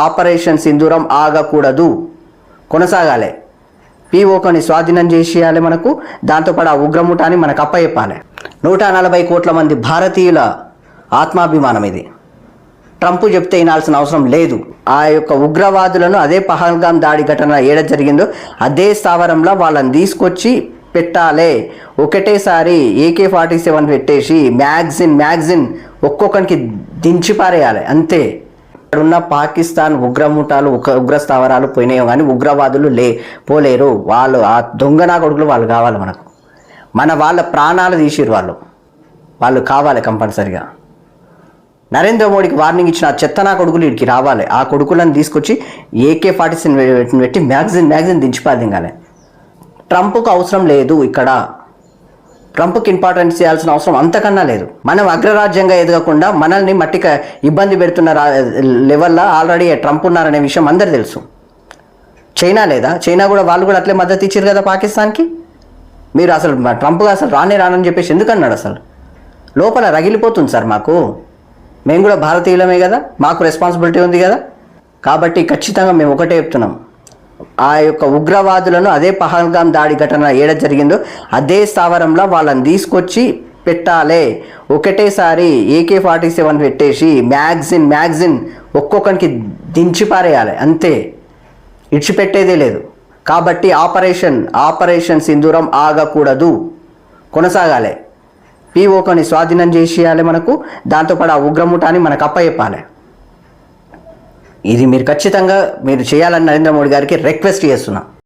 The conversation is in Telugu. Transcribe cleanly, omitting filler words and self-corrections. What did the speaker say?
ఆపరేషన్ సింధూరం ఆగకూడదు, కొనసాగాలి. పీఓకని స్వాధీనం చేసేయాలి మనకు. దాంతోపాటు ఆ ఉగ్రముఠాన్ని మనకు అప్పచెప్పాలి. 140 కోట్ల మంది భారతీయుల ఆత్మాభిమానం ఇది. ట్రంప్ చెప్తే వినాల్సిన అవసరం లేదు. ఆ యొక్క ఉగ్రవాదులను అదే పహల్గాం దాడి ఘటన ఏడ జరిగిందో అదే స్థావరంలో వాళ్ళని తీసుకొచ్చి పెట్టాలి. ఒకటేసారి AK-47 పెట్టేసి మ్యాగ్జిన్ ఒక్కొక్కరికి దించి పారేయాలి, అంతే. ఇక్కడున్న పాకిస్తాన్ ఉగ్రముఠాలు ఉగ్ర స్థావరాలు పోయినాయో కానీ ఉగ్రవాదులు పోలేరు. వాళ్ళు ఆ దొంగనా కొడుకులు వాళ్ళు కావాలి మనకు. వాళ్ళ ప్రాణాలు తీసిరు వాళ్ళు కావాలి కంపల్సరిగా. నరేంద్ర మోడీకి వార్నింగ్ ఇచ్చిన ఆ చెత్తనా కొడుకులు వీడికి రావాలి. ఆ కొడుకులను తీసుకొచ్చి AK-47 పెట్టి మ్యాగ్జిన్ దించిపాదింగాలి. ట్రంప్కు అవసరం లేదు. ఇక్కడ ట్రంప్కి ఇంపార్టెన్స్ చేయాల్సిన అవసరం అంతకన్నా లేదు. మనం అగ్రరాజ్యంగా ఎదగకుండా మనల్ని మట్టిక ఇబ్బంది పెడుతున్న లెవెల్లో ఆల్రెడీ ట్రంప్ ఉన్నారనే విషయం అందరు తెలుసు. చైనా లేదా? చైనా కూడా వాళ్ళు కూడా అట్లే మద్దతు ఇచ్చారు కదా పాకిస్తాన్కి. మీరు అసలు ట్రంప్ అసలు రానని చెప్పేసి ఎందుకన్నాడు? అసలు లోపల రగిలిపోతుంది సార్ మాకు. మేము కూడా భారతీయులమే కదా, మాకు రెస్పాన్సిబిలిటీ ఉంది కదా. కాబట్టి ఖచ్చితంగా మేము ఒకటే చెప్తున్నాం, ఆ యొక్క ఉగ్రవాదులను అదే పహల్గాం దాడి ఘటన ఏడ జరిగిందో అదే స్థావరంలో వాళ్ళని తీసుకొచ్చి పెట్టాలి. ఒకటేసారి AK-47 పెట్టేసి మ్యాగ్జిన్ ఒక్కొక్కరికి దించి పారేయాలి, అంతే. ఇడిచిపెట్టేదే లేదు. కాబట్టి ఆపరేషన్ సింధూరం ఆగకూడదు, కొనసాగాలి. పీఓకని స్వాధీనం చేసేయాలి మనకు. దాంతోపాటు ఆ ఉగ్రముఠాన్ని మనకు అప్పచెప్పాలి. ఇది మీరు ఖచ్చితంగా చేయాలని నరేంద్ర మోడీ గారికి రిక్వెస్ట్ చేస్తున్నా.